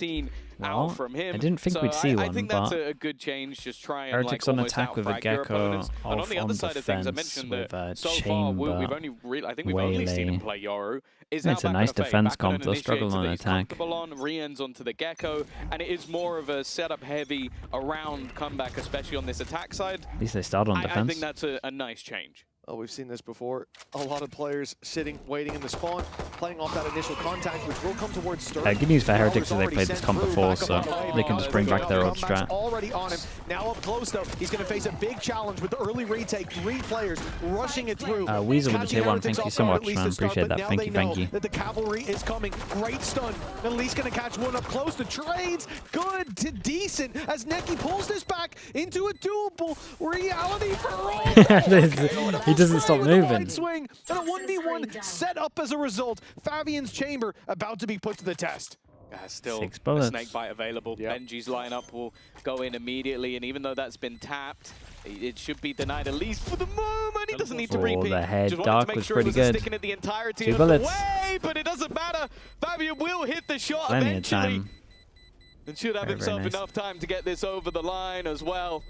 seen out from him. I didn't think we'd see one, I think that's a good change. Just try and Heretics on attack with a Gecko and on the other side of things, I mentioned that so far we've only only seen him play Yoru. It's a nice defense comp. They'll struggle on attack. Rian's onto the Gecko, and it is more of a setup heavy around comeback, especially on this attack side. At least they start on defense. I think that's a nice change. Oh, we've seen this before. A lot of players sitting, waiting in the spawn, playing off that initial contact, which will come towards Sterling. Good news for Heretics is they played this comp before, so they can just bring back their old strat. Already on him. Now up close, though. He's going to face a big challenge with the early retake. 3 players rushing it through. Weasel with the tier 1. Thank you so much, man. Appreciate that. Thank you, thank you. That the cavalry is coming. Great stun. At least going to catch one up close. The trades good to decent as Neki pulls this back into a doable reality for all. He doesn't stop moving. Swing and a 1v1 set up as a result. Fabian's chamber about to be put to the test. Still 6 bullets. A snake bite available. Yep. Benji's lineup will go in immediately, and even though that's been tapped, it should be denied at least for the moment. He doesn't need to repeat. The head just dark was pretty good. Sticking at the entirety 2 of bullets. The way, but it doesn't matter. Fabian will hit the shot Plenty eventually. of time. And should have himself enough time to get this over the line as well.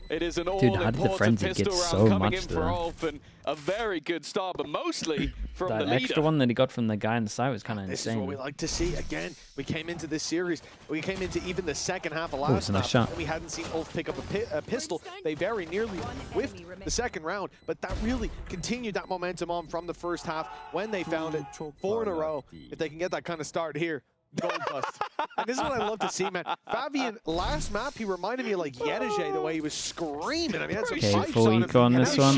It is an all-important pistol round coming in for Ulf, and a very good start, but mostly from the leader. That extra one that he got from the guy on the side was kind of insane. This is what we like to see. Again, we came into this series, we came into even the second half of last night, and we hadn't seen Ulf pick up a pistol. They very nearly whiffed the second round, but that really continued that momentum on from the first half when they found it 4 in a row. If they can get that kind of start here, gold dust. And this is what I love to see, man. Fabian, last map, he reminded me of like Yedige, the way he was screaming. I mean, that's okay, full eco on this one.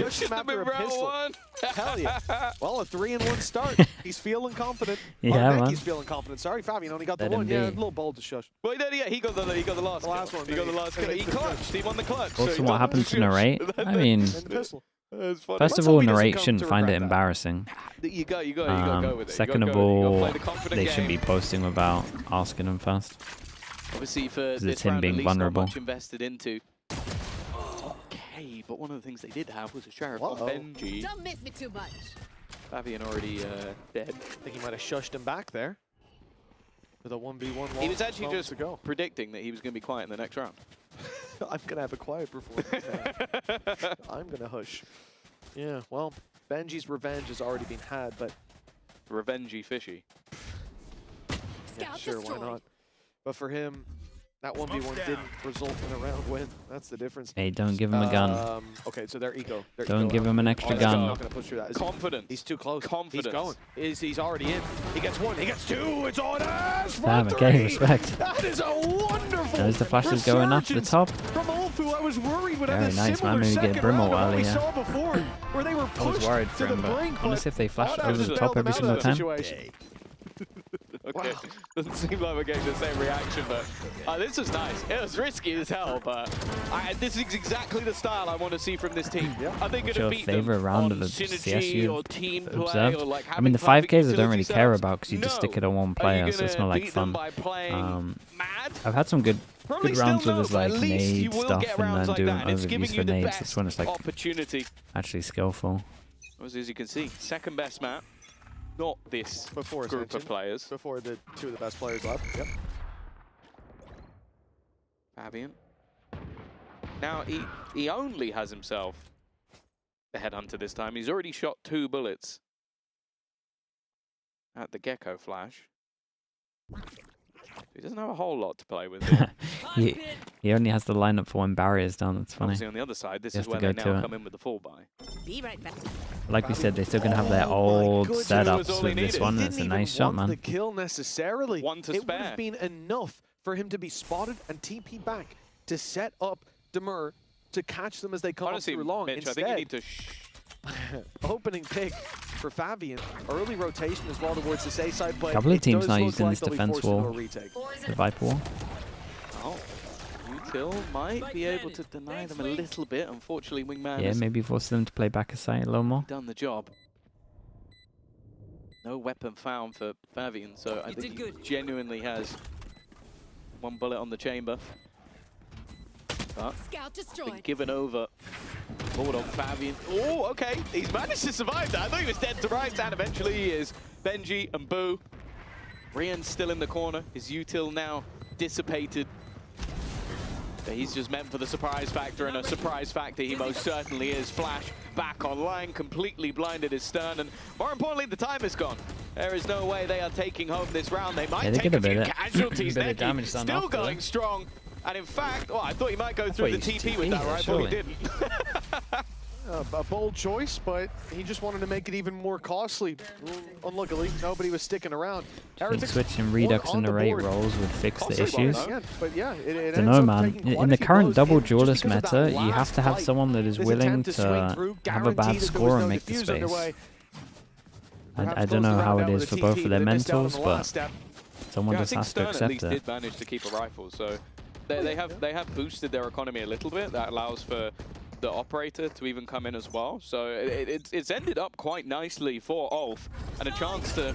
Hell yeah. Well, a 3-in-1 start. He's feeling confident. Yeah, man. He's feeling confident. Sorry, Fabian only got the one. Yeah, a little bold to shush. Well, yeah, he got the last one. He got the last kill. He clutched. He won the clutch. Also, what happened to Narrate? I mean, first of all, Narrate shouldn't find it embarrassing. You got to go with it. Second of all, they shouldn't be posting without asking them first. Obviously, for this him round, being at least vulnerable. Not much invested into. Okay, but one of the things they did have was a sheriff on Benji. Don't miss me too much. Fabian already dead. I think he might have shushed him back there with a 1v1. He was actually just predicting that he was going to be quiet in the next round. I'm going to have a quiet performance now. I'm going to hush. Yeah, well, Benji's revenge has already been had, but... Revengey fishy. Yeah, sure, why not? But for him, that 1v1 didn't result in a round win. That's the difference. Hey, don't give him a gun. Okay, so they're eco. Don't give him an extra gun. Not gonna push through that. Confidence. He's too close. Confidence. He's going. He's already in. He gets 1. He gets 2. It's on us. Damn, okay, respect. That is a wonderful. There's the flashes going up to the top. From Ulf, who I was worried would have Very a nice, man. similar Maybe get Brimble round early, we saw before, where they were pushed I was worried for him, but I wonder if they flash over the top every single time. Okay, doesn't seem like we're getting the same reaction, but this was nice. It was risky as hell, but this is exactly the style I want to see from this team. I think it'll beat them round on of synergy or team play observed. or like I mean, the 5Ks I don't really care setups. about because you just stick it on one player, so it's not like fun. I've had some good rounds with this like nade stuff and then doing overviews for nades. This one is like actually skillful. As you can see, second best map. Not this group of players. Before the 2 of the best players left. Yep. Fabian. Now, he only has himself a headhunter this time. He's already shot 2 bullets at the Gecko flash. He doesn't have a whole lot to play with. He only has the lineup for when barrier's down. That's funny. Obviously on the other side, this is where they now come in with the full buy. Be right back. Like we said, they're still going to have their old setups with this one. It's a nice shot, man. The kill necessarily. One to spare. It would have been enough for him to be spotted and TP back to set up Demur to catch them as they come up through long. Mitch, instead, I think you need to opening pick for Fabian. Early rotation as well towards the safe side, but a couple of teams now using this defense wall, the Viper wall. Oh, Util might be able to deny them a little bit. Unfortunately, Wingman has maybe force them to play back a side a little more. Done the job. No weapon found for Fabian, so I think he genuinely has 1 bullet on the chamber. But been given over. Forward on Fabian. Oh, okay. He's managed to survive that. I thought he was dead to rights, and eventually he is. Benji and Boo. Rian's still in the corner. His util now dissipated. But he's just meant for the surprise factor, and a surprise factor he most certainly is. Flash back online, completely blinded his Stern, and more importantly, the time is gone. There is no way they are taking home this round. They might take a few casualties. Necky still going strong. And in fact, I thought he might go through the TP with that rifle. He didn't. A bold choice, but he just wanted to make it even more costly. Unluckily, nobody was sticking around. I think switching Redux and Array roles would fix the issues. But yeah, I don't know, man. In the current double duelist meta, you have to have someone that is willing to have a bad score and make the space. I don't know how it is for both of their mentals, but someone just has to accept it. Did manage to keep a rifle, so they have boosted their economy a little bit. That allows for the operator to even come in as well. So it's ended up quite nicely for ULF, and a chance to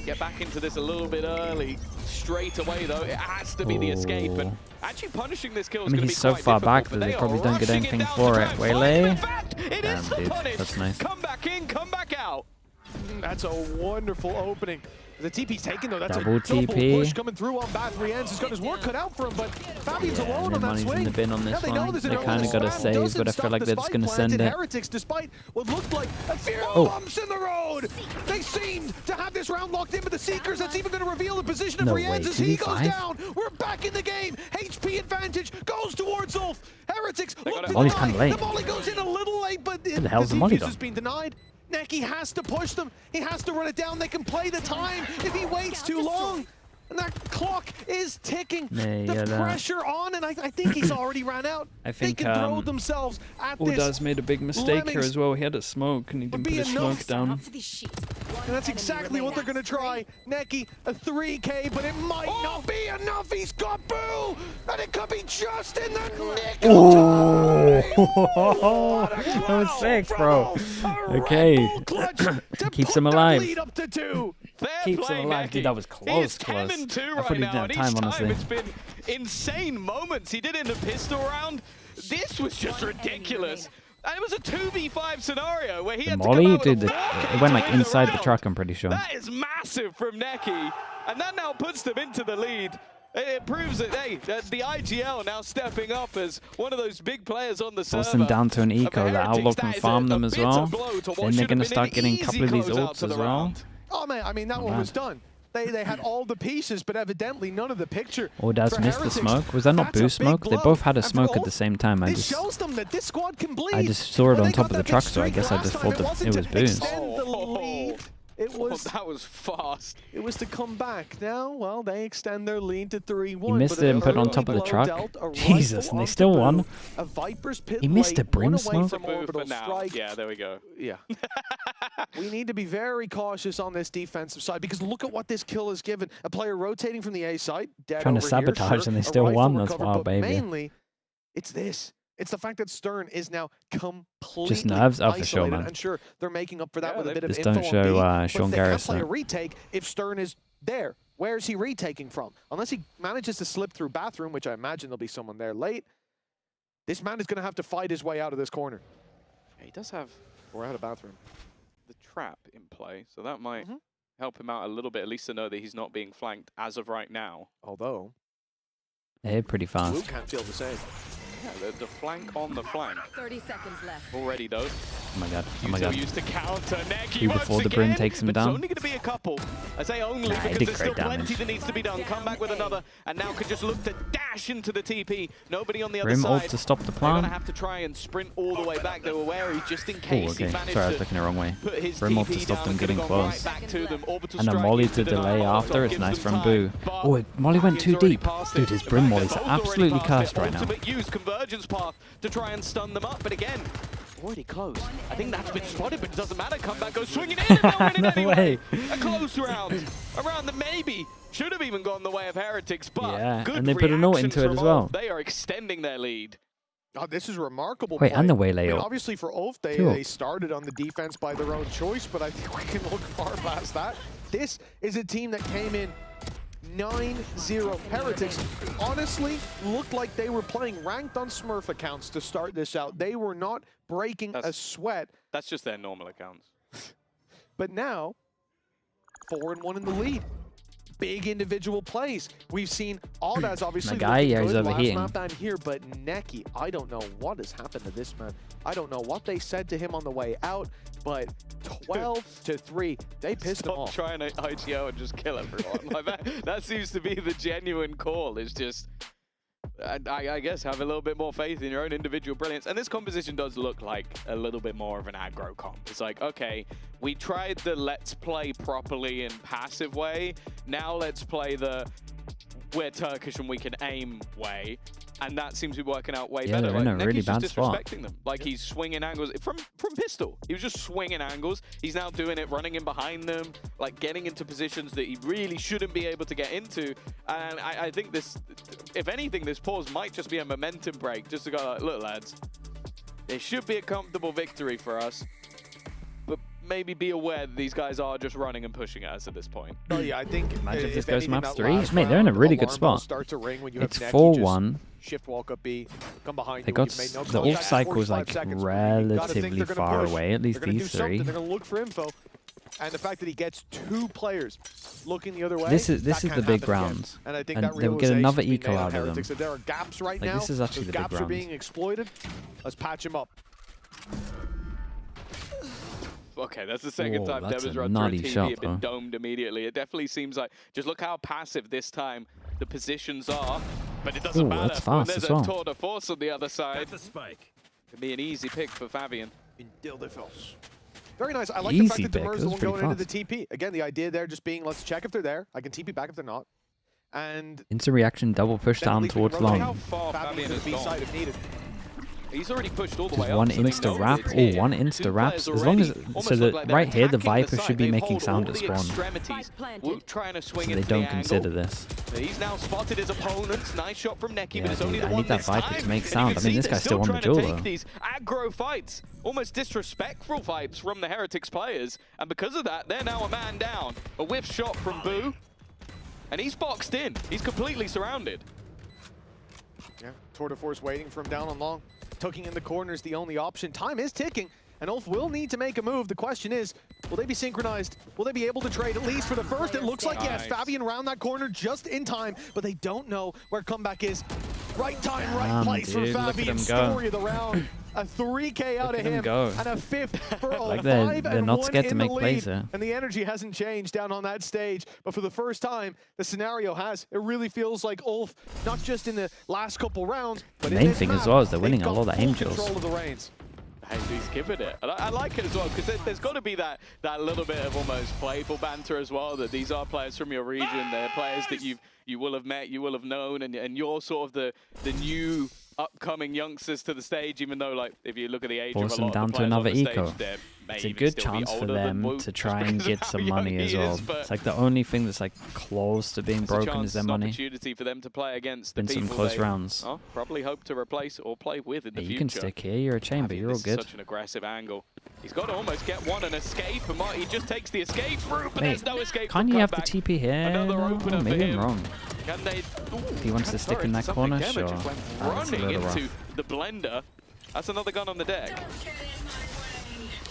get back into this a little bit early. Straight away though, it has to be the escape, and actually punishing this kill is going to be so far back that they probably don't get anything for it. Waylay? Damn, dude, that's nice. Come back in, come back out. That's a wonderful opening. The TP's taken though. That's double a double TP. push coming through on Bat. Rienz has got his work cut out for him, but Fabian's alone on that swing. In the bin on this one. They kind of got to save, but I feel like they're just going to send it. Heretics, despite what looked like a few bumps in the road. They seemed to have this round locked in, but the Seekers, that's even going to reveal the position of Rienz as he goes down. We're back in the game. HP advantage goes towards ULF. Heretics look to Molly's kind of late. The Molly goes in a little late, but the hell's the Molly defuse has been denied. Necky has to push them. He has to run it down. They can play the time if he waits too long. And that clock is ticking. The pressure on, and I think he's already ran out. I think they can throw themselves at this. Udaz made a big mistake here as well. He had a smoke, and he didn't put his smoke down. And that's exactly what they're going to try. Necky, a 3K, but it might not be enough. He's got Boo, and it could be just in the nick of time. That was sick, bro. Okay. Keeps him alive. Keeps him alive. Dude, that was close. I thought he didn't have time, honestly. It's been insane moments. He did in the pistol round. This was just ridiculous. And it was a 2v5 scenario where he had to come out with it went like inside the truck, I'm pretty sure. That is massive from Necky. And that now puts them into the lead. It proves that, hey, the IGL now stepping up as one of those big players on the server. Force them down to an eco. The Outlook can farm them as well. Then they're going to start getting a couple of these ults as well. Oh, man, I mean, that one was done. They had all the pieces, but evidently none of the picture. Udaz missed the smoke. Was that not boost smoke? They both had a smoke at the same time. I just saw it on top of the truck, so I guess I just thought that it was boost. That was fast. It was to come back. Now, well, they extend their lead to 3-1. He missed it and put it on top of the truck. Jesus, and they still won. He missed a brim smoke. Yeah, there we go. Yeah. We need to be very cautious on this defensive side, because look at what this kill has given. A player rotating from the A side, trying to sabotage, and they still won. That's wild, baby. Mainly, it's this. It's the fact that Stern is now completely just nerves out for sure, man. I'm sure they're making up for that with a bit of info. Just don't show Sean Garrison. They can't play a retake if Stern is there. Where is he retaking from? Unless he manages to slip through bathroom, which I imagine there'll be someone there late. This man is going to have to fight his way out of this corner. Yeah, he does have or out of bathroom the trap in play, so that might help him out a little bit, at least to know that he's not being flanked as of right now. Although they hit pretty fast. Blue can't feel the same. Yeah, the flank on the flank. 30 seconds left. Already though. Oh my god. Oh my god. Used to counter Necky before the brim takes him down. It's only going to be a couple. I say only because there's still plenty that needs to be done. Come back with another, and now could just look to dash into the TP. Nobody on the other side. Brim ult to stop the plan. They're going to have to try and sprint all the way back. They were wary just in case he managed Sorry, I was looking the wrong way. Brim ult to stop them getting close. Right to them. And a molly to delay after. It's nice from Boo. Oh, molly went too deep. Dude, his brim molly's absolutely cursed right now. Use convergence path to try and stun them up, but again, already close. I think that's been spotted, but it doesn't matter. Comeback goes swinging in, and they'll win it anyway. A close round. A round that maybe should have even gone the way of Heretics, but good and they put a note into it as well. They are extending their lead. Oh, this is remarkable. Wait, and the Waylay ult. Obviously for ULF, they started on the defense by their own choice, but I think we can look far past that. This is a team that came in 9-0. Heretics honestly looked like they were playing ranked on Smurf accounts to start this out. They were not breaking a sweat. That's just their normal accounts. But now, 4-1 in the lead. big individual plays. We've seen Audaz obviously guy, yeah, he's last overheating. map down here, but Neki, I don't know what has happened to this man. I don't know what they said to him on the way out, but 12-3, they pissed him off. Trying to IGO and just kill everyone. Like that seems to be the genuine call. It's just, I guess, have a little bit more faith in your own individual brilliance. And this composition does look like a little bit more of an aggro comp. It's like, okay, we tried the let's play properly in passive way. Now let's play the we're Turkish and we can aim way. And that seems to be working out way better. They're in a really bad just spot. disrespecting them. Like he's swinging angles from pistol. He was just swinging angles. He's now doing it, running in behind them, like getting into positions that he really shouldn't be able to get into. And I think this, if anything, this pause might just be a momentum break, just to go like, look, lads, there should be a comfortable victory for us. But maybe be aware that these guys are just running and pushing at us at this point. Oh yeah, I think Imagine if this if goes anything, map that 3. last Mate, they're in a round, really good alarm spot. bells start to ring when you It's have 4-1. Shift walk up B, come behind They you. got You've made no the contact. ult cycle's 45 like seconds. You gotta think relatively they're gonna far push. away, at least They're gonna do these something. three. They're gonna look for info, and the fact that he gets 2 players looking the other way. This is that the can't big happen again. rounds. And I think And that they'll get another realization eco being made on out of them. Heretics, that there are gaps right Like, now. this is actually Those the big gaps are rounds. being exploited. Let's patch him up. Okay, that's the second time that's Devon's a run through a nutty TV shot, and been though. domed immediately. It definitely seems like, just look how passive this time the positions are, but it doesn't matter. That's When fast there's as a well. tour de force on the other side, The spike. it'd be an easy pick for Fabian. In Dildefels. Very nice. I like Easy the fact that pick. Demer's That the was one going pretty into the TP. Again, the idea there just being, let's check if they're there. I can TP back if they're not. And Instant reaction, double push then down at least we can towards rotate. How long. far Fabian Fabian to has the B side gone. if needed. He's already pushed all the Just way up. one so they insta know wrap. it's Oh, here. one 2 insta wraps. players As long as already so almost look that like they're right here, the attacking Viper site. should be They've making hold sound all at the spawn. extremities. Woot trying to swing So they into don't the consider angle. this. He's now spotted his opponents. Nice shot from Neki, Yeah, but it's only dude, the I one need that this Viper time. to make And you sound. can I mean, see this they're guy's still on the trying to duel, take though. these aggro fights, almost disrespectful fights from the Heretics players, and because of that, they're now a man down. A whiff shot from Boo, and he's boxed in. He's completely surrounded. Yeah, tour de force waiting for him down on long. Tucking in the corner is the only option. Time is ticking, and ULF will need to make a move. The question is, will they be synchronized? Will they be able to trade, at least for the first? It looks like yes. Nice. Fabian round that corner just in time, but they don't know where comeback is. Right time, right place dude, for look at Fabian. him go. Story of the round. A 3K out Look of at him him, go. and a 5th for all. Like they're 5-1 not scared to in make the plays lead. here. And the energy hasn't changed down on that stage, but for the first time, the scenario has. It really feels like ULF, not just in the last couple rounds, but The in main this thing map, as well is they're they've winning a got lot of full angels. control of the reins. And he's giving it. And I like it as well, because there's got to be that little bit of almost playful banter as well, that these are players from your region. They're players that you will have met, you will have known, and you're sort of the new upcoming youngsters to the stage, even though, like, if you look at the age Force of a them lot down of the to players on another the stage, eco. they may It's a even good still be chance for older than them Woot, to just try and because get of how some young money he as well. is, but It's like the only thing that's like close to being it's a broken chance, is their an money. opportunity for them to play against the Been some people close they rounds. probably hope to replace or play with in the Yeah, future. you can stick here. You're a chamber. You're all This is good. such an aggressive angle. He's got to almost get one and escape, and he just takes the escape route, but Wait, there's no escape. can't from you have the comeback. TP here? Another No? opener Oh, for maybe I'm him. wrong. Can they? If he wants to stick in that corner, sure. Just went That's a running little into rough. the blender. That's another gun on the deck.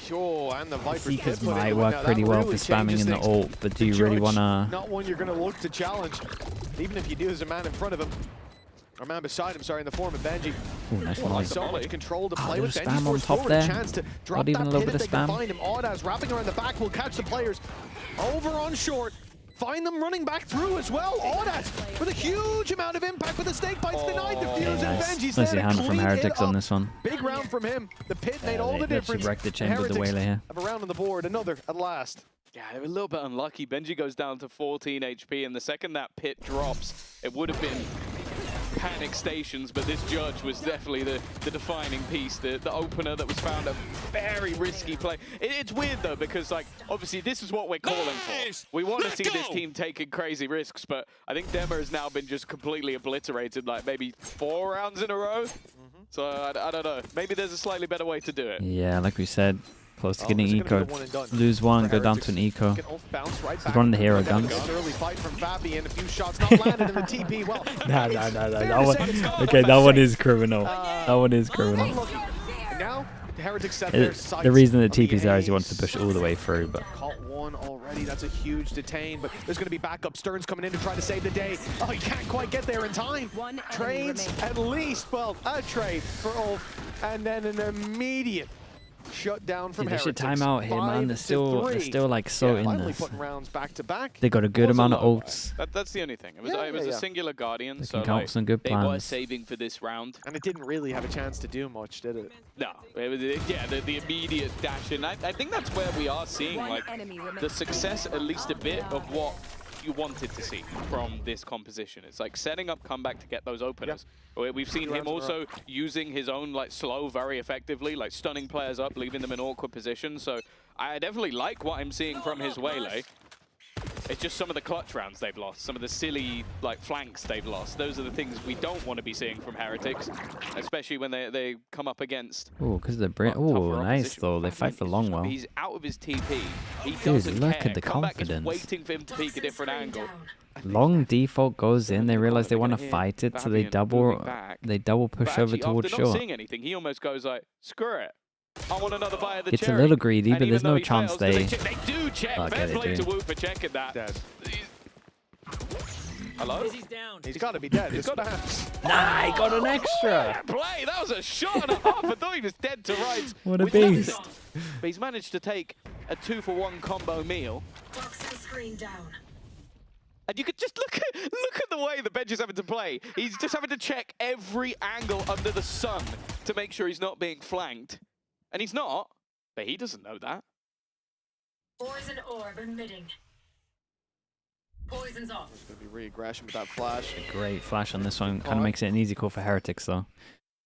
Sure, and the Vipers Seekers did put might it, work now pretty that well really for spamming changes in the things. ult, but do The you really judge, want to... not one you're going to look to challenge, even if you do, there's a man in front of him. Or man beside him, sorry, in the form of Benji. Ooh, nice Well, volley. so much control to play little with. spam Benji on forced top forward, there. a chance to drop Not even that a little pit bit if of they can spam. find him. Audaz wrapping around the back will catch the players. Over on short. Find them running back through as well. Audaz with a huge amount of impact, but the snake bites denied the fuse, and Nice. Benji's Nice there to hand from clean Heretics it on up. this one. Big round from him. The pit made all the They difference. wrecked the And chamber with the Heretics Whaler here. have a round on the board, another at last. Yeah, they were a little bit unlucky. Benji goes down to 14 HP, and the second that pit drops, it would have been panic stations, but this judge was definitely the defining piece, the opener that was found a very risky play. It's weird though, because like obviously this is what we're calling for. We want to see this team taking crazy risks, but I think Dema has now been just completely obliterated, like maybe 4 rounds in a row. So I don't know. Maybe there's a slightly better way to do it. Yeah, like we said, close to getting Is it gonna eco. be the one and done Lose one, for go down Heretics? to an eco. Can ULF bounce right He's back? one of the hero Down guns. against early fight from Fabian, a few shots not landed in the TP. Well, Nah, it's nah, nah, nah. fair That to one, say it's not okay, that one safe. is criminal. That one is criminal. Unlucky. And now Heretics set their sights. The reason the TP's there is he wants to push all the way through, but... Caught one already. That's a huge detain, but there's going to be backup. Stern's coming in to try to save the day. Oh, he can't quite get there in time. Trades at least, well, a trade for ULF, and then an immediate shut down from Heretics. They should time out here, man. They're still like so in this. Putting rounds back to back. They got a good amount of ults. That's the only thing. It was a singular Guardian, so like, some good plans. They were saving for this round. And it didn't really have a chance to do much, did it? No. It was, the immediate dash in. I think that's where we are seeing like the success, at least a bit, of what you wanted to see from this composition. It's like setting up comeback to get those openers. Yep. We've seen him also using his own like slow very effectively, like stunning players up, leaving them in awkward positions. So I definitely like what I'm seeing from his Waylay. It's just some of the clutch rounds they've lost, some of the silly like flanks they've lost. Those are the things we don't want to be seeing from Heretics, especially when they come up against. Oh, because they're nice though. They fight for long well. He's out of his TP. He Dude, doesn't look care. at the Comeback confidence. is waiting for him to peek a different angle. Long default goes in. They realize they want to fight it, so they double push over towards short. After not seeing anything, he almost goes like, "Screw it. I want another bite of the It's cherry." a little greedy, but there's no chance fails, they do check. Okay, Fair they play do. to Wu for checking that. Dead. Hello? He's got to be dead. He's got to Nah, he got an extra. play. That was a shot and a half. I thought he was dead to rights. What a with nothing. beast. But he's managed to take a 2-for-1 combo meal. And you could just look at the way the bench is having to play. He's just having to check every angle under the sun to make sure he's not being flanked. And he's not, but he doesn't know that. Poison orb emitting. Poison's off. There's going to be re-aggression with that flash. Great flash on this one. Kind of makes it an easy call for Heretics though.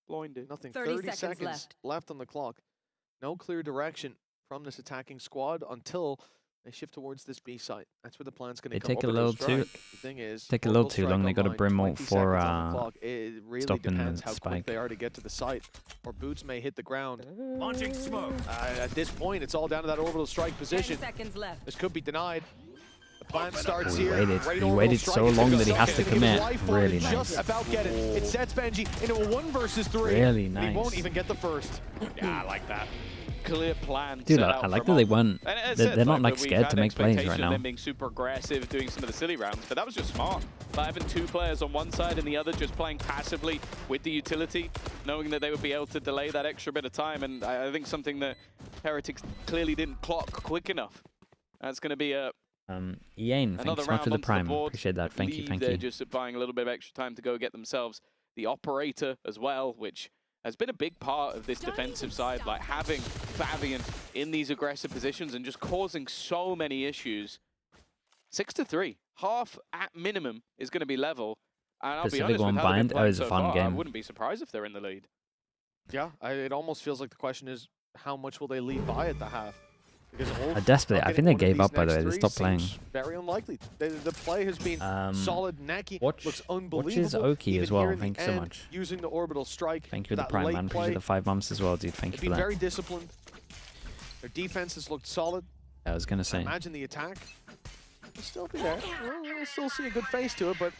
Blinded. Nothing. 30 seconds left on the clock. No clear direction from this attacking squad until they shift towards this B site. That's where the plan's going to come. They take a little too. The thing is, Take a little too long. They got a brim ult for it really stopping depends the how spike. quick they are to get to the site, or boots may hit the ground. Launching smoke. At this point, it's all down to that orbital strike position. 10 seconds left. This could be denied. The plan starts He here. waited so long that he has to commit. Really nice. Just about get it. It sets Benji into a 1 versus 3. Really He nice. won't even get the first. Yeah, I like that. Clear plan. Dude, set I out like from that they off. weren't. And as They're said, not like we've scared had to make plays right expectation of now. them being super aggressive, doing some of the silly rounds, but that was just smart. By having 2 players on one side and the other just playing passively with the utility, knowing that they would be able to delay that extra bit of time, and I think something that Heretics clearly didn't clock quick enough. That's going to be a Ian, another thanks so much round for the onto prime. board. Appreciate that. Thank you, thank They're you. just buying a little bit of extra time to go get themselves the operator as well, which has been a big part of this defensive side, like having Fabian in these aggressive positions and just causing so many issues. 6-3, half at minimum is going to be level. And I'll be honest with how they've been playing so far, I wouldn't be surprised if they're in the lead. Yeah, it almost feels like the question is, how much will they lead by at the half? Because Desperately, I think they gave up, by the way. They stopped playing. Very unlikely. The play has been solid. Neki looks unbelievable. Watch is Oki as well. Thank you so much. Using the orbital strike. Thank you for the prime, man. Appreciate the 5 months as well, dude. Thank you for that. Very disciplined. Their defense has looked solid. I was gonna say. Imagine the attack. We'll still be there. We'll still see a good face to it, but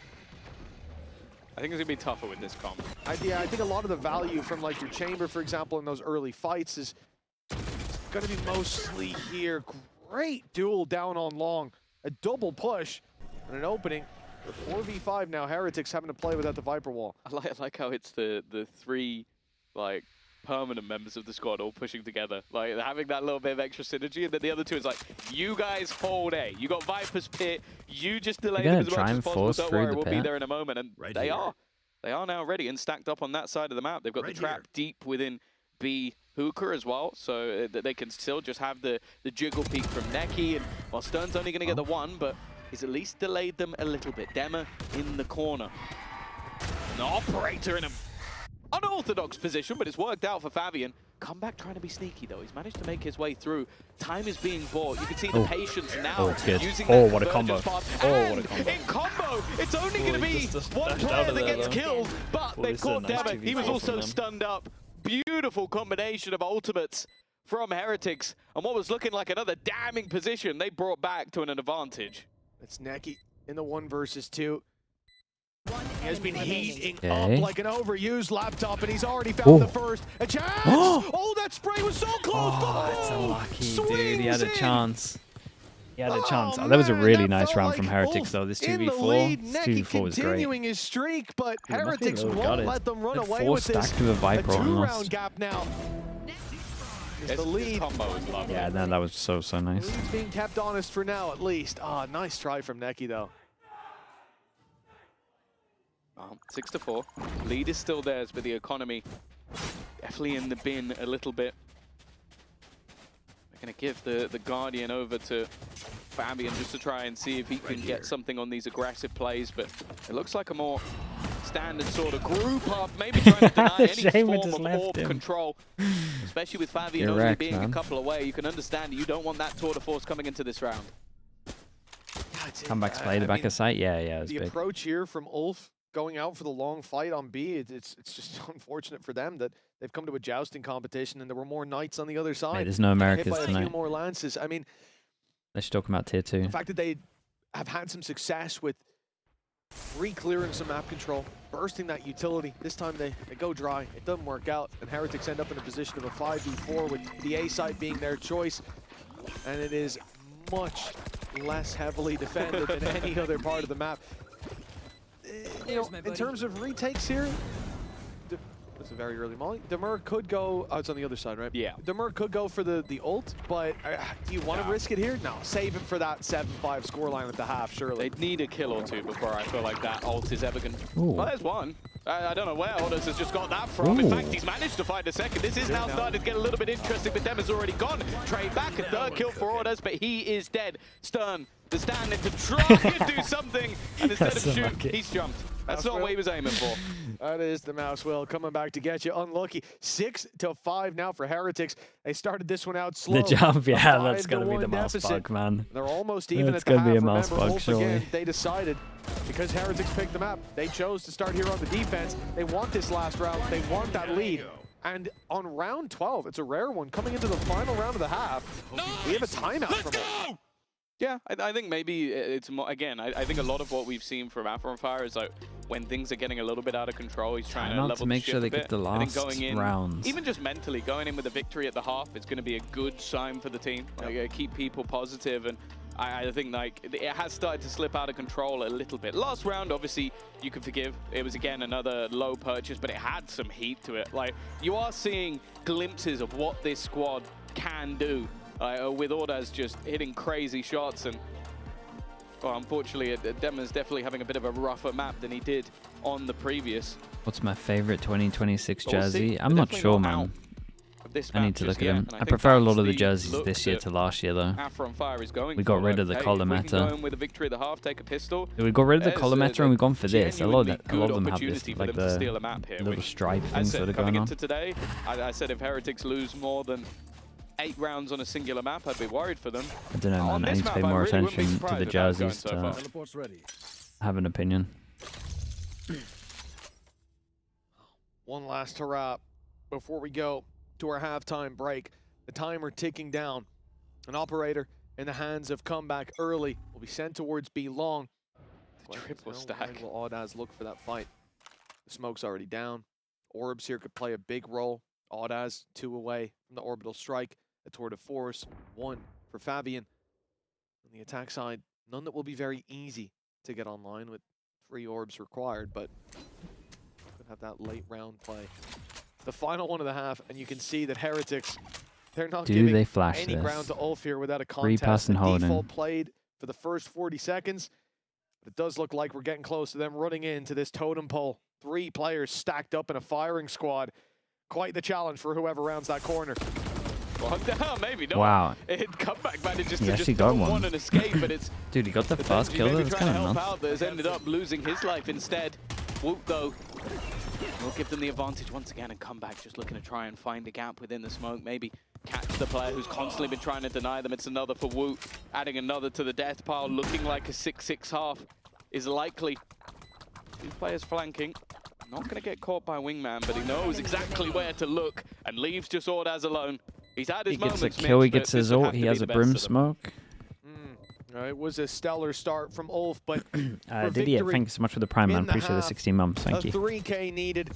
I think it's going to be tougher with this comp. yeah, I think a lot of the value from like your chamber, for example, in those early fights is going to be mostly here. Great duel down on long. A double push and an opening. For 4v5 now, Heretics having to play without the Viper wall. I like how it's the 3 like permanent members of the squad all pushing together, like having that little bit of extra synergy, and then the other 2 is like, you guys hold A. You got Viper's pit. You just delay them as much as possible. Don't worry, we'll be there in a moment. And they are now ready and stacked up on that side of the map. They've got the trap deep within B Hooker as well, so that they can still just have the jiggle peek from Neki, and while Stern's only going to get the 1, but he's at least delayed them a little bit. Dema in the corner. An operator in an unorthodox position, but it's worked out for Fabian. Comeback trying to be sneaky though. He's managed to make his way through. Time is being bought. You can see the patience now. It's good. Using What a combo. What a combo. In combo, it's only going to be one player that gets killed, but they've caught Dema. He was also stunned up. Beautiful combination of ultimates from Heretics, and what was looking like another damning position, they brought back to an advantage. It's Neki in the 1 versus 2. He has been heating Okay. up like an overused laptop, and he's already found the first. A chance! Oh, that spray was so close! Oh, it's unlucky, dude. He had a Swings in. chance. He had a chance. Oh, That was a man, really that nice felt round like from Heretics, Ulf though. This in the 2v4, lead. this Neki 2v4 was great. continuing his streak, but Dude, Heretics luckily won't got it. let them run Had away 4 with this. stacked with a Viper A almost. 2-round gap now. It's the lead. Combo is lovely. Yeah, no, that was so nice. Lead's being kept honest for now, at least. Ah, nice try from Neki, though. 6-4. Lead is still theirs, but the economy definitely in the bin a little bit. They're going to give the Guardian over to Fabian just to try and see if he can get something on these aggressive plays, but it looks like a more standard sort of group up, maybe trying to deny any form of orb control, especially with Fabian only being a couple away. You can understand you don't want that tour de force coming into this round. Comeback's played back of sight. Yeah, it was the big. approach here from Ulf going out for the long fight on B, it's just unfortunate for them that they've come to a jousting competition and there were more knights on the other side. Mate, there's no Americas hit by a tonight. few more lances. I mean, Let's talk about tier 2. the fact that they have had some success with re-clearing some map control, bursting that utility. This time they go dry. It doesn't work out, and Heretics end up in a position of a 5v4 with the A side being their choice, and it is much less heavily defended than any other part of the map. You know, in terms of retakes here, that's a very early molly. Demur could go, it's on the other side, right? Yeah. Demur could go for the ult, but do you want to risk it here? No, save it for that 7-5 scoreline at the half, surely. They'd need a kill or two before I feel like that ult is ever going to... Ooh. Well, there's one. I don't know where Orders has just got that from. In Ooh. fact, he's managed to find a second. This is now starting to get a little bit interesting, but Dem has already gone. Trade back, a third kill for Orders, but he is dead. Stern, the standing to try and do something, and instead of shoot, he's jumped. That's not what he was aiming for. That is the mouse wheel coming back to get you. Unlucky. 6-5 now for Heretics. They started this one out slow. The jump, yeah, A that's going to be 5-1 the mouse deficit. bug, man. They're almost even That's at the gonna half. be a mouse Remember, bug, Ulf surely. again, they decided, because Heretics picked the map, they chose to start here on the defense. They want this last round. They want that lead. And on round 12, it's a rare one. Coming into the final round of the half, we have a timeout from Ulf. Yeah, I think maybe it's more, again, I think a lot of what we've seen from Afro Fire is like when things are getting a little bit out of control, he's trying to level to make the sure ship they a get bit. the I think last going in, rounds. even just mentally, going in with a victory at the half is going to be a good sign for the team. Like, keep people positive, and I think like it has started to slip out of control a little bit. Last round, obviously, you can forgive. It was, again, another low purchase, but it had some heat to it. Like, you are seeing glimpses of what this squad can do with Ordaz just hitting crazy shots, and well, unfortunately, Demon is definitely having a bit of a rougher map than he did on the previous. What's my favorite 2026 But we'll jersey? see. I'm They're not sure, definitely not man. out of this I map need to just look at yet, them. and I think prefer a lot that's of the jerseys look this year that to last year, though. Afro on Fire is going We got for. rid of the Hey, color if we meta. can go in with a victory at the half, take a pistol. We got rid of the There's color meta and we've gone for this. A lot of genuinely good them have this, opportunity for like them to the steal a map here, little which, stripe as I things said, that are coming going on. into today, I said if Heretics lose more than 8 rounds on a singular map, I'd be worried for them. I don't know, On man. I this need to map, pay I more really wouldn't be attention to surprised the if that was going jerseys so to far. Teleport's ready. have an opinion. One last hurrah before we go to our halftime break. The timer ticking down. An operator in the hands of Comeback early will be sent towards B long. The triple stack. Where will Audaz look for that fight? The smoke's already down. Orbs here could play a big role. Audaz 2 away from the orbital strike. A tour de force, 1 for Fabian. On the attack side, none that will be very easy to get online with 3 orbs required, but could have that late round play. The final one of the half, and you can see that Heretics, they're not giving they flash any this? ground to Ulf here without a Free contest. pass and The holding. default played for the first 40 seconds. But it does look like we're getting close to them running into this totem pole. 3 players stacked up in a firing squad. Quite the challenge for whoever rounds that corner. Well, maybe not. Wow. Comeback manages He to actually just got don't one. want an escape, but it's Dude, he got the first kill. maybe That's trying kind to of help nuts. out that has ended up losing his life instead. Whoop, though, will give them the advantage once again, and Comeback just looking to try and find a gap within the smoke. Maybe catch the player who's constantly been trying to deny them. It's another for Woot, adding another to the death pile, looking like a 6-6 half is likely. 2 players flanking. Not going to get caught by Wingman, but he knows exactly where to look and leaves just Ordaz alone. He's had his He gets moments, a kill, Mitch, he gets but his this would ult, have he to has be a the best brim of them. smoke. It was a stellar start from ULF, but Didier, thank you so much for the prime, man. Appreciate the 16 months. Thank you. 3K needed.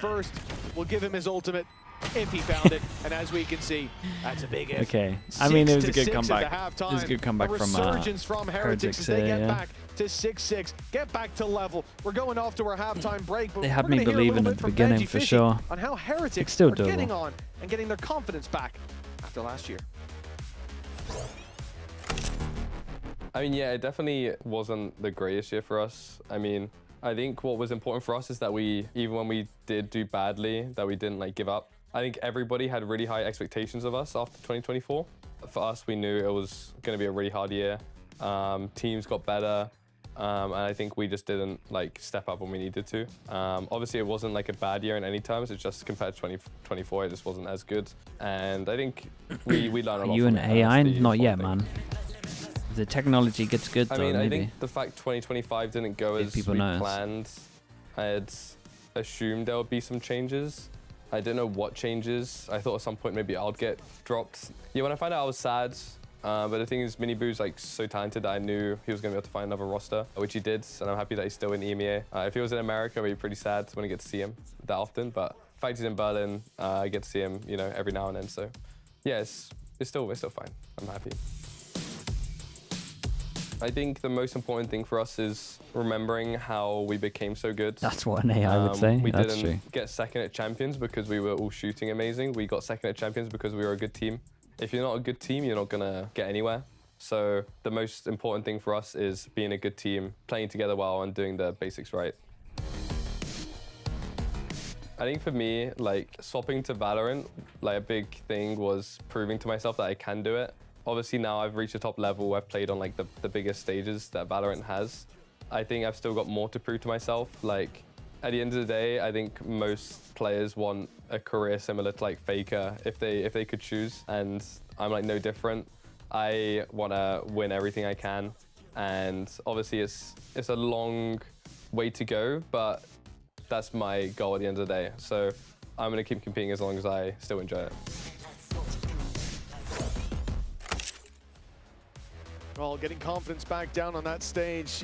First, we'll give him his ultimate if he found it, and as we can see, that's a big if. Okay, I mean, it was a good comeback. It was a good comeback from Heretics as they get back to 6-6, get back to level. We're going off to our halftime break, but they had me believing at the beginning for sure. On how Heretics still are getting on and getting their confidence back after last year. I mean, yeah, it definitely wasn't the greatest year for us. I mean, I think what was important for us is that we, even when we did do badly, that we didn't like give up. I think everybody had really high expectations of us after 2024. For us, we knew it was going to be a really hard year. Teams got better, and I think we just didn't like step up when we needed to. Obviously, it wasn't like a bad year in any terms. It's just compared to 2024, it just wasn't as good. And I think we learned a lot. Are you an AI? Not yet, man. The technology gets good, though, I mean, maybe. I think the fact 2025 didn't go as we planned, I had assumed there would be some changes. I didn't know what changes. I thought at some point maybe I'd get dropped. Yeah, when I found out, I was sad. But the thing is, Miniboo's like so talented that I knew he was going to be able to find another roster, which he did. And I'm happy that he's still in EMEA. If he was in America, I'd be pretty sad when I get to see him that often. But the fact he's in Berlin, I get to see him, you know, every now and then. So yeah, it's still fine. I'm happy. I think the most important thing for us is remembering how we became so good. That's what an AI would say. We That's didn't true. get second at Champions because we were all shooting amazing. We got second at Champions because we were a good team. If you're not a good team, you're not going to get anywhere. So the most important thing for us is being a good team, playing together well, and doing the basics right. I think for me, like swapping to VALORANT, like a big thing was proving to myself that I can do it. Obviously now I've reached a top level, I've played on like the biggest stages that VALORANT has. I think I've still got more to prove to myself. Like at the end of the day, I think most players want a career similar to like Faker if they could choose, and I'm like no different. I want to win everything I can, and obviously it's a long way to go, but that's my goal at the end of the day. So I'm going to keep competing as long as I still enjoy it. Well, getting confidence back down on that stage.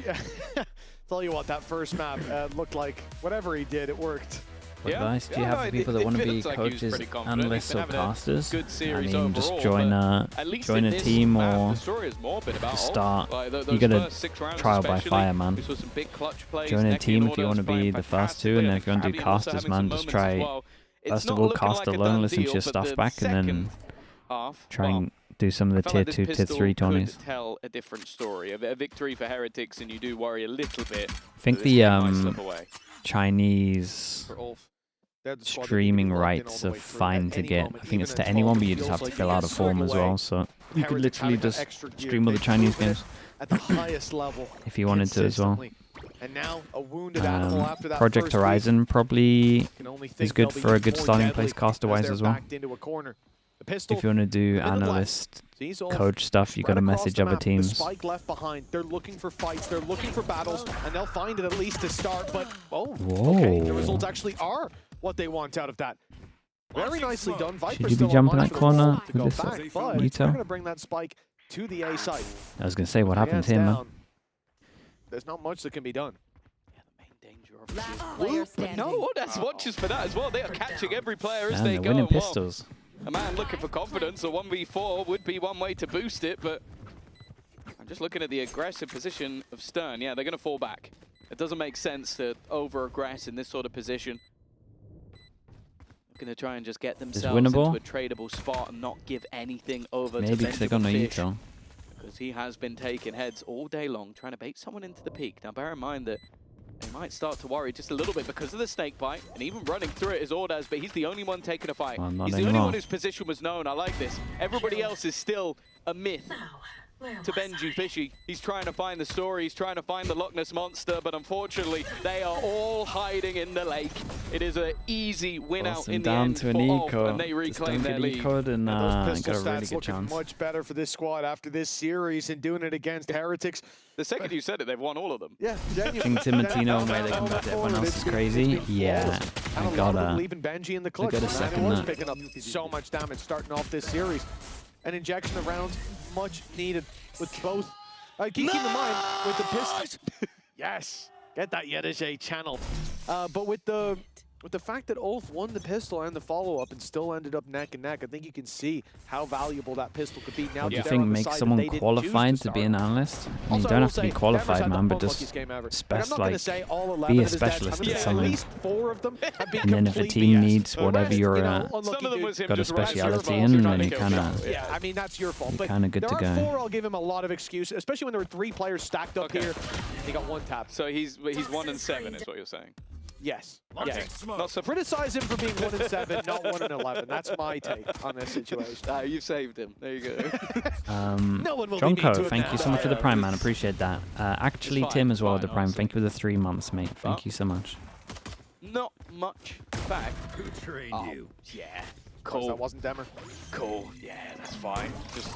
Tell you what, that first map looked like whatever he did, it worked. What advice do you have for people that want to be coaches, analysts, or casters? I mean, just join a team or to start. You gotta trial by fire, man. Join a team if you want to be the first two, and then if you want to do casters, man, just try. First of all, cast alone, listen to your stuff back, and then try and do some of the tier 2, tier 3 tourneys. Tell a different story. A victory for Heretics, and you do worry a little bit. I think the Chinese streaming rights are fine to get. I think it's to anyone, but you just have to fill out a form as well. So you could literally just stream all the Chinese games at the highest level if you wanted to as well. And now a wounded animal after that Project Horizon probably is good for a good starting place caster-wise as well. If you want to do analyst, coach stuff, you got to message other teams. Spike left behind. They're looking for fights. They're looking for battles, and they'll find it at least to start. But okay, the results actually are what they want out of that. Very nicely done. Should you be jumping that corner with this They're going to bring that spike to the A site. I was going to say, what happened to him, man? There's not much that can be done. No, that's watches for that as well. They are catching every player as they go. Winning pistols. A man looking for confidence, a 1v4 would be one way to boost it, but I'm just looking at the aggressive position of Stern. Yeah, they're going to fall back. It doesn't make sense to over-aggress in this sort of position. They're going to try and just get themselves into a tradable spot and not give anything over to because they're going to Ito. Because he has been taking heads all day long, trying to bait someone into the peak. Now, bear in mind that they might start to worry just a little bit because of the snake bite, and even running through it is Ordaz, but he's the only one taking a fight. He's the only one whose position was known. I like this. Everybody else is still a myth to Benji Fishy. He's trying to find the story, he's trying to find the Loch Ness Monster, but unfortunately, they are all hiding in the lake. It is an easy win out in the end for ULF, and they reclaim their lead. And those pistol stats looking much better for this squad after this series and doing it against Heretics. The second you said it, they've won all of them. Yeah, King Timotino and where they can bet everyone else is crazy. Yeah, I gotta second that. Picking up so much damage starting off this series. An injection of rounds, much needed with both Keep in mind, with the pistol... Yes! Get that Yedije channel. But with the fact that ULF won the pistol and the follow-up and still ended up neck and neck, I think you can see how valuable that pistol could be. Now, what do you think makes someone qualified to be an analyst? I mean, you don't have to be qualified, man, but just be a specialist at something. And then if a team needs whatever you're got a speciality in, then you kind of I mean, that's your fault. You're kind of good to go. There are 4, I'll give him a lot of excuses, especially when there were 3 players stacked up here. He got 1 tap. So he's 1-7 is what you're saying. Yes. Not so criticize him for being 1-7, not 1-11. That's my take on this situation. You've saved him. There you go. No one will Jonko, thank you so much for the Prime, man. Appreciate that. Actually, Tim as well, the Prime. Thank you for the 3 months, mate. Thank you so much. Not much back. Who trained you? Yeah. Cool. That wasn't Demmer. Cool. Yeah, that's fine. Just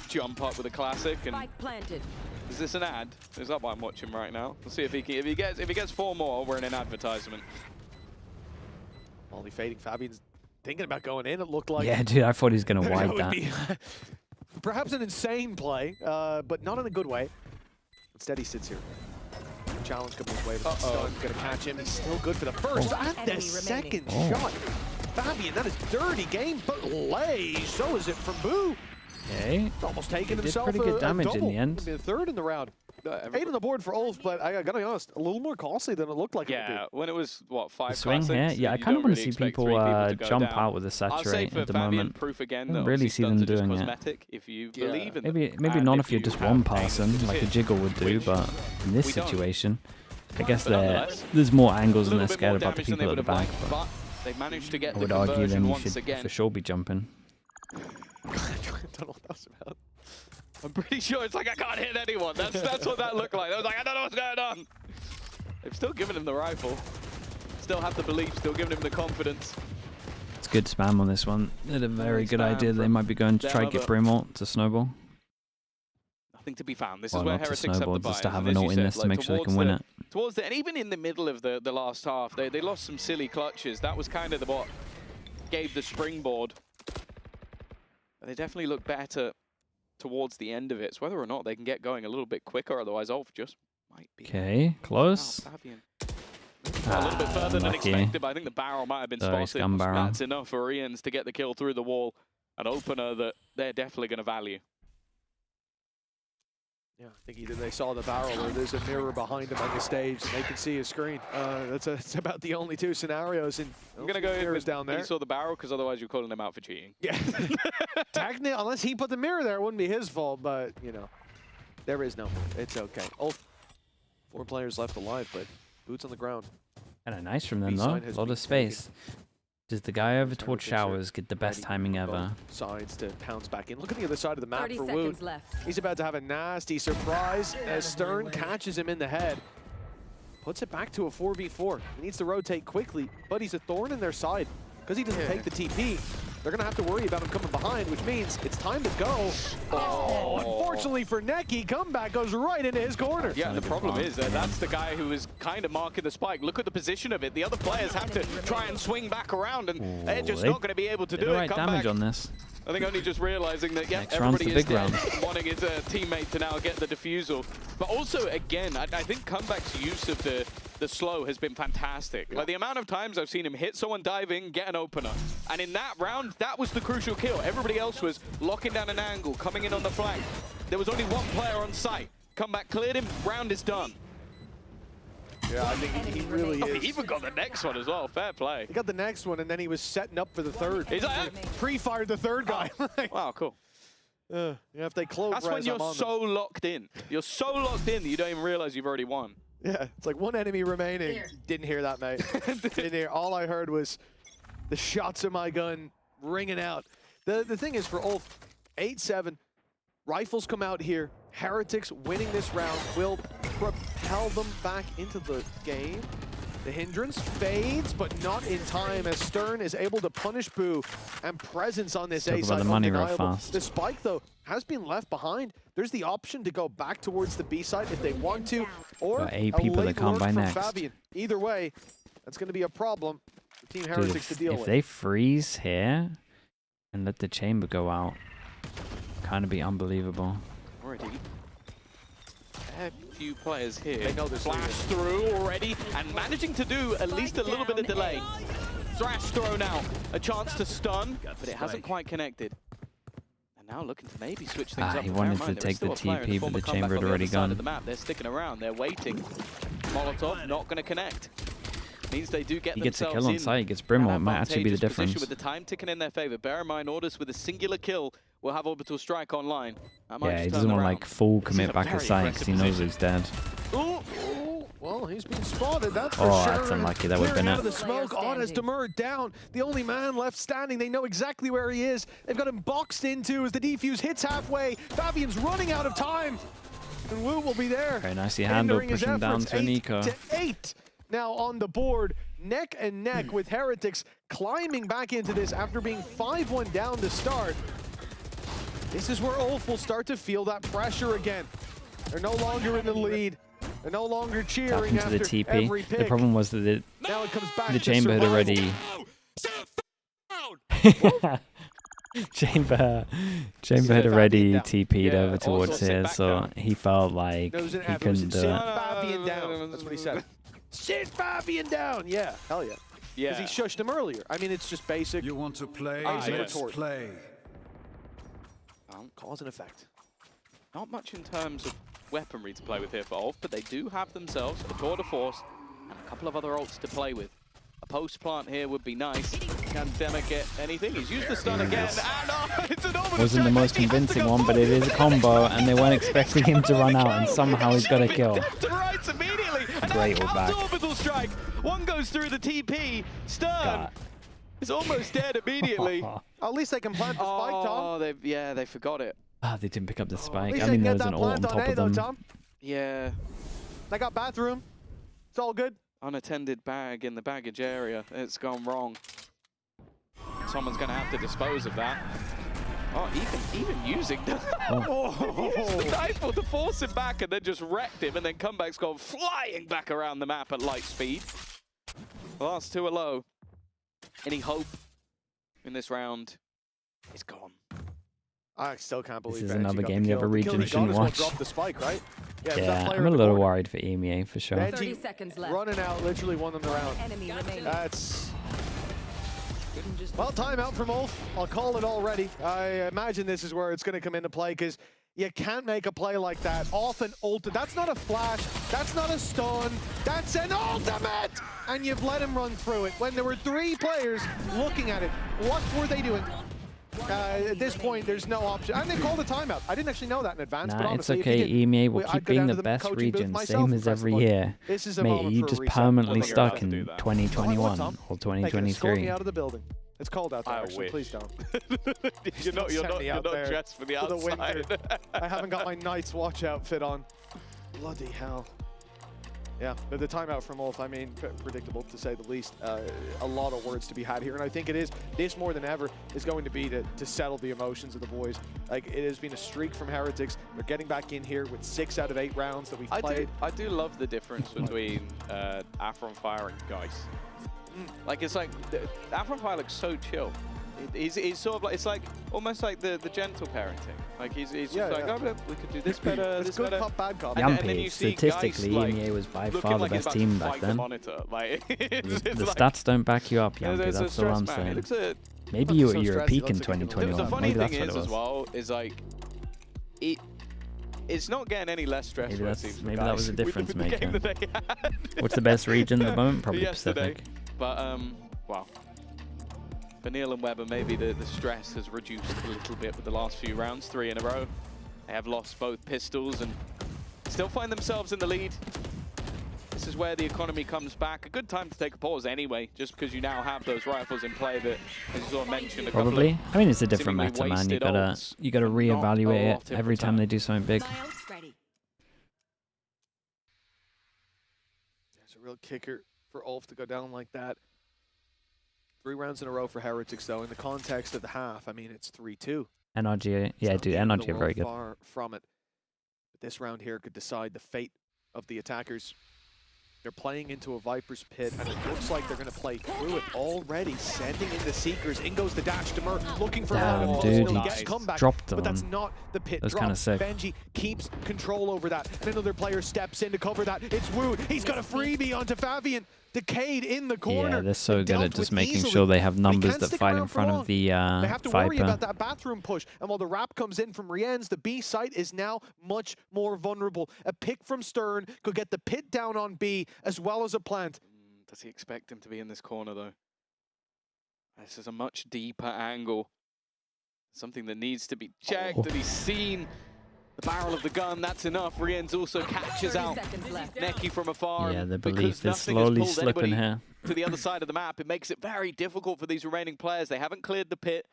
jump up with a classic and. Planted. Is this an ad? Is that why I'm watching right now? We'll see if he gets 4 more. We're in an advertisement. Only fading. Fabian's thinking about going in. It looked like. Yeah, dude, I thought he was gonna wide that. Perhaps an insane play, but not in a good way. Instead, he sits here. Challenge coming his way, but Stun gonna catch him. He's still good for the first and the second shot. Fabian, that is dirty game, but lay. So is it from Boo. Okay. Almost taking did himself pretty good damage in the end. Be a 3rd in the round. 8 on the board for ULF, but I gotta be honest, a little more costly than it looked like. Yeah, when it was what 5 swing classics, here. Yeah, I kind of want to see people jump out with a saturate at the moment. Proof again, I don't really see them doing it. If you believe in maybe not if you're just one person, like a Jiggle would do, but in this situation, I guess there's more angles and they're scared about the people at the back. But they managed to get I would argue then you should for sure be jumping. I don't know what that's about. I'm pretty sure it's like I can't hit anyone. That's what that looked like. I was like, I don't know what's going on. They've still given him the rifle. Still have the belief. Still giving him the confidence. It's good spam on this one. They had a very good idea. They might be going to try to get Brimalt to snowball. Nothing to be found. This is where Heretics have the buy. Just to have an ult in this to make sure they can win it. And even in the middle of the last half, they lost some silly clutches. That was kind of what gave the springboard. They definitely look better towards the end of it. It's whether or not they can get going a little bit quicker, otherwise ULF just might be. Okay, close. A little bit further than expected, but I think the barrel might have been spotted. That's enough for Ians to get the kill through the wall. An opener that they're definitely going to value. Yeah, I think either they saw the barrel or there's a mirror behind them on the stage and they can see his screen. That's about the only 2 scenarios. And I'm going to go mirrors down there. He saw the barrel because otherwise you're calling him out for cheating. Yeah. Technically, unless he put the mirror there, it wouldn't be his fault, but, you know, there is no mirror. It's okay. 4 players left alive, but boots on the ground. Kind of nice from them, though. A lot of space. Does the guy over towards showers get the best timing ever? Sides to pounce back in. Look at the other side of the map for Wood. He's about to have a nasty surprise as Stern catches him in the head. Puts it back to a 4v4. He needs to rotate quickly, but he's a thorn in their side. Because he doesn't take the TP, they're going to have to worry about him coming behind, which means it's time to go. Oh, unfortunately for Neki, comeback goes right into his corner. Yeah, the problem is that's the guy who is kind of marking the spike. Look at the position of it. The other players have to try and swing back around, and they're just not going to be able to do it. Right damage on this. I think only just realizing that, yeah, everybody is wanting his teammate to now get the defusal. But also, again, I think Comeback's use of the slow has been fantastic. Like, the amount of times I've seen him hit someone, dive in, get an opener. And in that round, that was the crucial kill. Everybody else was locking down an angle, coming in on the flank. There was only 1 player on site. Comeback cleared him, round is done. Yeah, I think he really is. He even got the next one as well. Fair play. He got the next one, and then he was setting up for the 3rd. He's like, pre-fired the 3rd guy. Wow, cool. Yeah, if they close, that's when you're so locked in. You're so locked in that you don't even realize you've already won. Yeah, it's like 1 enemy remaining. Didn't hear that, mate. Didn't hear. All I heard was the shots of my gun ringing out. The thing is, for ULF, 8-7, rifles come out here. Heretics winning this round will propel them back into the game. The hindrance fades, but not in time, as Stern is able to punish Boo, and presence on this A side undeniable. The spike, though, has been left behind. There's the option to go back towards the B side if they want to, or a people that can't buy next. Fabian. Either way, that's going to be a problem for Team Heretics to deal with. If they freeze here and let the chamber go out, kind of be unbelievable. Already. fair few players here. They know this Flash through already and managing to do at least a little bit of delay. Thrash thrown out, a chance to stun, but it hasn't quite connected. And now looking to maybe switch things up. He wanted to take the TP, but the chamber had already gone. They're sticking around, they're waiting. Molotov not going to connect. Means they do get he gets a themselves kill on site, he gets Brimwell, it might actually be the difference. With the time ticking in their favor. Bear in mind, Orders with a singular kill will have Orbital Strike online. Yeah, he doesn't want like full commit back at site because he knows he's dead. Ooh, well, he's been spotted, that's for sure. Oh, that's unlucky, that would have been out it. of the smoke, Odd demurred down. The only man left standing, they know exactly where he is. They've got him boxed into as the defuse hits halfway. Fabian's running out of time. And Wu will be there. Very nicely handled, pushing down to an eco. 8 now on the board. Neck and neck with Heretics climbing back into this after being 5-1 down to start. This is where ULF will start to feel that pressure again. They're no longer in the lead. They're no longer cheering after the TP. every pick. The problem was that Now it comes back the to chamber had survival. already... Chamber had already TP'd over towards here, so he felt like he couldn't do it. Fabian down. That's what he said. Sit Fabian down. Yeah, hell yeah. Yeah. Because he shushed him earlier. I mean, it's just basic. You want to play? Let's play. Cause and effect. Not much in terms of weaponry to play with here for ULF, but they do have themselves a tour de force and a couple of other ults to play with. A post plant here would be nice. Can Demic get anything? He's used the stun again. And it's an wasn't the most convincing one, but it is a combo, and they weren't expecting him to run out, and somehow he's got a kill. Great back. Orbital strike. One goes through the TP. Stern is almost dead immediately. At least they can plant the spike, Tom. They forgot it. They didn't pick up the spike. I mean, there was an ult on top of them. Tom. Yeah. They got bathroom. It's all good. Unattended bag in the baggage area. It's gone wrong. Someone's going to have to dispose of that. Oh, even using the rifle to force him back and then just wrecked him, and then Comeback's gone flying back around the map at light speed. The last two are low. Any hope in this round is gone. I still can't believe this is another game the other region shouldn't watch. Drop the spike, right? Yeah, I'm a little worried for EMEA for sure. 30 seconds left. Running out, literally won them the round. Enemy remaining. That's... Well, timeout from ULF. I'll call it already. I imagine this is where it's going to come into play, because you can't make a play like that off an ult. That's not a flash. That's not a stun. That's an ultimate! And you've let him run through it. When there were 3 players looking at it, what were they doing? At this point, there's no option. And they called a timeout. I didn't actually know that in advance. Nah, but honestly, it's okay. EMEA will keep being the best region, same as every year. Mate, you just permanently stuck in 2021 or 2023. Me out of the building. It's cold out there, actually. Please don't. you're not dressed for the outside. I haven't got my Night's Watch outfit on. Bloody hell. Yeah, but the timeout from ULF, I mean, predictable to say the least. A lot of words to be had here, and I think it is, this more than ever, is going to be to settle the emotions of the boys. Like, it has been a streak from Heretics. They're getting back in here with 6 out of 8 rounds that we've played. I do love the difference between Afron Fire and Geist. Like, it's like, Afron Fire looks so chill. He's sort of like, it's like, almost like the gentle parenting. Like, he's just like, oh, we could do this better, this good better. Cop, bad cop. And then you see statistically, Geist, EMEA was by far the best team back then. Like, the stats don't back you up, Yampy, that's all I'm saying. Maybe you were a peak in 2021. The funny Maybe thing that's what it was. as well, is like, it's not getting any less stressful. Maybe that was a difference maker. What's the best region at the moment? Probably Pacific. But, wow. For Neil and Weber, maybe the stress has reduced a little bit with the last few rounds, 3 in a row. They have lost both pistols and still find themselves in the lead. This is where the economy comes back. A good time to take a pause anyway, just because you now have those rifles in play that, as you sort of mentioned, probably. I mean, it's a different meta, man. You gotta reevaluate it every time they do something big. It's a real kicker for ULF to go down like that. 3 rounds in a row for Heretics, though. In the context of the half, I mean, it's 3-2. NRG, yeah, dude, NRG are very good. Far from it. But this round here could decide the fate of the attackers. They're playing into a Viper's pit, and it looks like they're going to play through it already, sending in the Seekers. In goes the dash to Mer, looking for Damn, dude, he he comeback, dropped them. but that's not the pit That's drop. kind of sick. Benji keeps control over that, and another player steps in to cover that. It's Wood. He's got a freebie onto Fabian. Decayed in the corner. Yeah, they're so good at just making sure they have numbers that fight in front of the Viper. They have to worry about that bathroom push. And while the wrap comes in from Rien's, the B site is now much more vulnerable. A pick from Stern could get the pit down on B as well as a plant. Does he expect him to be in this corner, though? This is a much deeper angle. Something that needs to be checked, and he's seen the barrel of the gun. That's enough. Rien's also catches out Neki from afar. Yeah, the belief is slowly slipping here. To the other side of the map, it makes it very difficult for these remaining players. They haven't cleared the pit.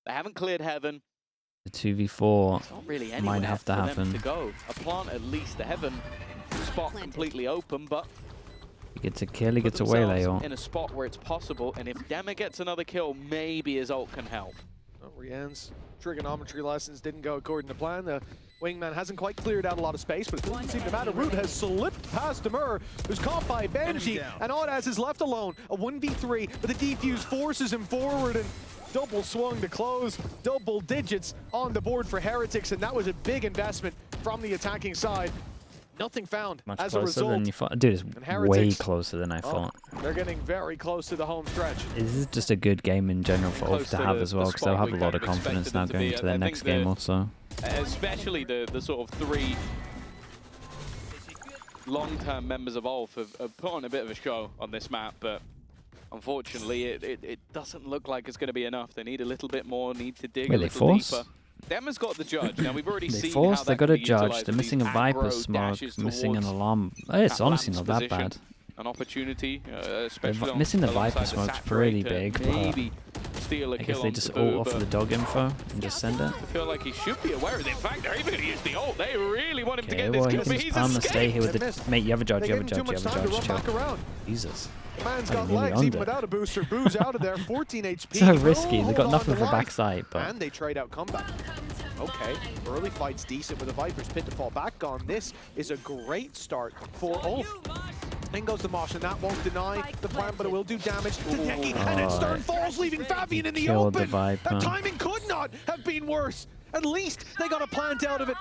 They haven't cleared heaven. The 2v4 really might have to happen. To go. A plant at least the heaven spot completely open, but He gets a kill, he gets a waylay. In a spot where it's possible, and if Dema gets another kill, maybe his ult can help. Rien's trigonometry lessons didn't go according to plan. The wingman hasn't quite cleared out a lot of space, but it doesn't seem to matter. Root has slipped past Demur, who's caught by Benji, and Audaz is left alone. A 1v3, but the defuse forces him forward, and double swung to close. Double digits on the board for Heretics, and that was a big investment from the attacking side. Nothing found Much as a closer result. than you thought. Dude, it's way closer than I thought. They're getting very close to the home stretch. This is just a good game in general for ULF to have as well, because they'll have a lot of confidence now going into their next game also. Especially the sort of three long-term members of ULF have put on a bit of a show on this map, but unfortunately it doesn't look like it's going to be enough. They need a little bit more, need to dig a little deeper. Dema's got the judge. Now we've already seen how they got a judge. utilized They're missing a Viper smoke, missing an alarm. It's honestly not that bad. An opportunity, especially missing the Viper smoke's pretty big. Maybe steal a I kill guess they just ult off the dog info and just send it. I feel like he should be aware of it. In fact, they're even going to use the ult. They really want him to get well, this kill, he can just stay here with the... Mate, you have a judge, you have a judge, you have a judge. Chill. Jesus. Man's got legs, even without a booster. Boo's out of there, 14 HP. So risky, they got nothing for backside, but... And they trade out comeback. Okay, early fight's decent with the Viper's pit to fall back on. This is a great start for ULF. In goes the Mosh, and that won't deny the plan, but it will do damage to Neki. And then Stern falls, leaving Fabian in the open. That timing could not have been worse. At least they got a plant out of it.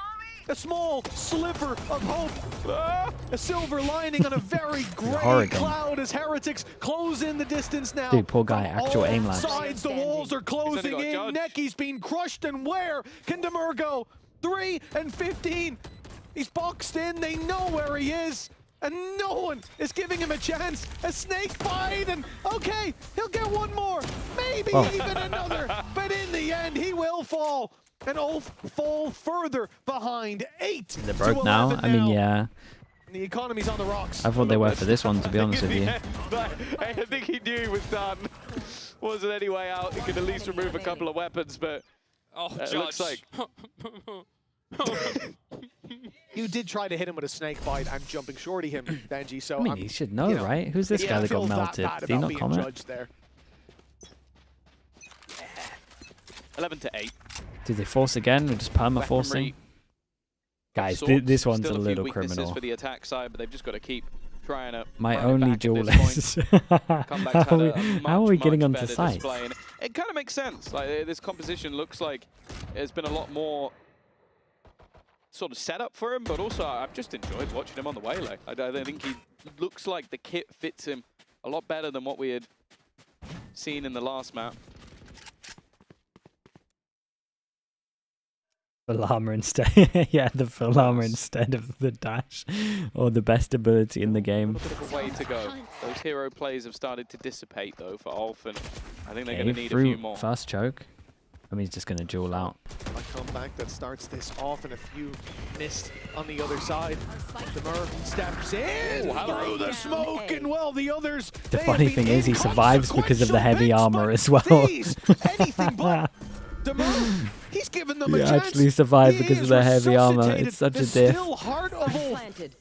A small sliver of hope. A silver lining on a very gray cloud as Heretics close in the distance now. Dude, poor guy, actual aim lag. Sides, the walls are closing in. Neki's being crushed, and where can Demur go? 3 and 15. He's boxed in. They know where he is. And no one is giving him a chance. A snake bite, and okay, he'll get one more. Maybe even another. But in the end, he will fall. And ULF fall further behind. 8 They're broke now. I mean, yeah. The economy's on the rocks. I thought they were for this one, to be honest with you. I think he knew he was done. Wasn't any way out. He could at least remove a couple of weapons, but it looks like... You did try to hit him with a snake bite and jumping shorty him, Benji, so... I mean, you should know, right? Who's this guy that got melted? Did he not comment? There. 11-8. Did they force again or just perma-forcing? Guys, this one's a little criminal. For the attack side, but they've just got to keep trying to... My only duelist. How are we getting onto site? It kind of makes sense. Like, this composition looks like there's been a lot more sort of setup for him, but also I've just enjoyed watching him on the waylay. I think he looks like the kit fits him a lot better than what we had seen in the last map. Full armor instead. Yeah, the full armor instead of the dash, or the best ability in the game. A bit of a way to go. Those hero plays have started to dissipate though for ULF, and I think they're going to need a few more. First choke. I mean, he's just going to duel out. A comeback that starts this off, and a few missed on the other side. Demur steps in through the smoke, and well, the others. The funny thing is, he survives because of the heavy armor as well. Anything but Demur, he's given them a chance. He actually survived because of the heavy armor. It's such a diff. Still heart of ULF.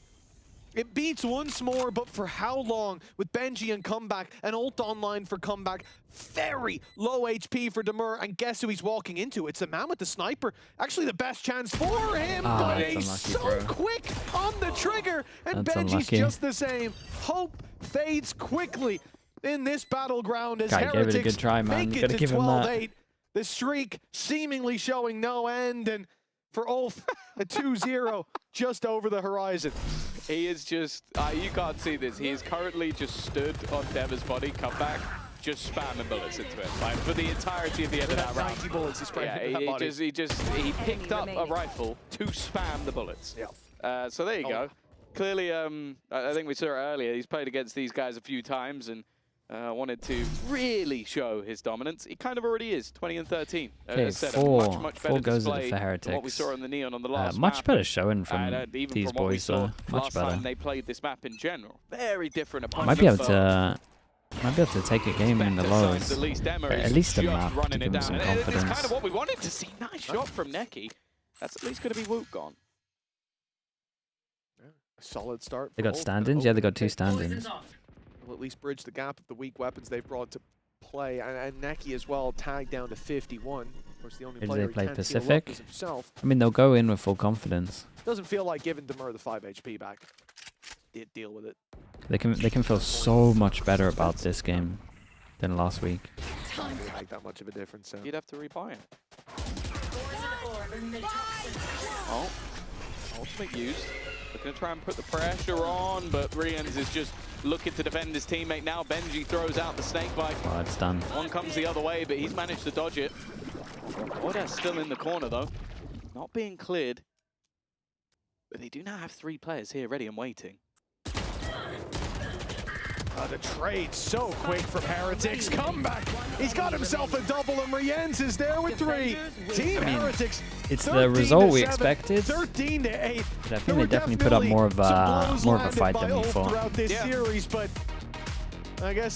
It beats once more, but for how long? With Benji and comeback, and ult online for comeback. Very low HP for Demur, and guess who he's walking into? It's the man with the sniper. Actually, the best chance for him, but he's so quick on the trigger, and Benji's just the same. Hope fades quickly in this battleground as Heretics gave it a good try, man. make it to 12-8. The streak seemingly showing no end, and for Ulf, a 2-0 just over the horizon. He is just, you can't see this. He is currently just stood on Deva's body, come back, just spamming bullets into it. Like, for the entirety of the end of that round. 90 bullets he sprayed into that body. He picked up a rifle to spam the bullets. Yeah. So there you go. Clearly, I think we saw it earlier, he's played against these guys a few times and wanted to really show his dominance. He kind of already is, 20 and 13. Okay, much better goes for Heretics. What we saw on the Neon on the last much map. better showing from even these from what we boys, saw much better. Time they played this map in general. Very different opponent. Might be able to take a game in the lows. At least a map to give him some confidence. It's kind of what we wanted to see. Nice shot from Neki. That's at least going to be Woot gone. A solid start. They got stand-ins? Yeah, they got 2 stand-ins. Will at least bridge the gap of the weak weapons they've brought to play, and Neki as well tagged down to 51. Of course, the only player they play who can't PCIFIC? is himself. I mean, they'll go in with full confidence. Doesn't feel like giving Demur the 5 HP back. Deal with it. They can feel so much better about this game than last week. Doesn't really make that much of a difference. So. You'd have to rebuy him. Oh, ultimate used. They're going to try and put the pressure on, but Rians is just looking to defend his teammate now. Benji throws out the snake bite. Oh, it's done. One comes the other way, but he's managed to dodge it. Oda's still in the corner, though. Not being cleared. But they do now have 3 players here ready and waiting. The trade so quick from Heretics. Comeback. He's got himself a double, and Riens is there with 3. Team Heretics. It's the result we expected. 13 to 8. I think they definitely put up more of a fight than we thought. Throughout this series, but I guess